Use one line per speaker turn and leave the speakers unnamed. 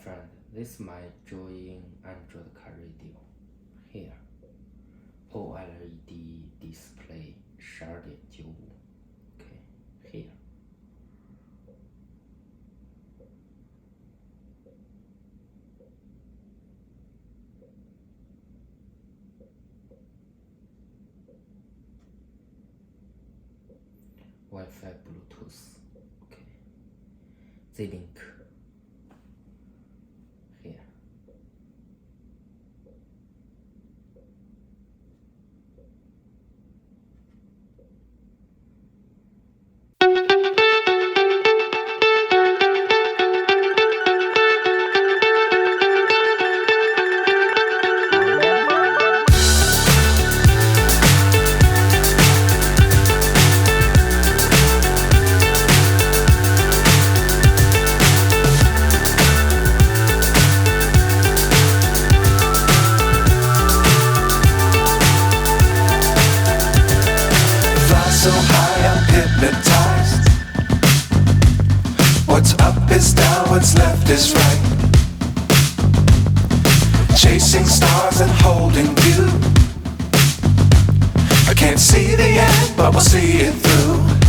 friend, this is my join Android car radio. Here, OLED display 12.95. Okay, here. Wi-Fi, Bluetooth. Okay. Z-Link. Here.
So high I'm hypnotized. What's up is down, what's left is right. Chasing stars and holding you. I can't see the end, but we'll see it through.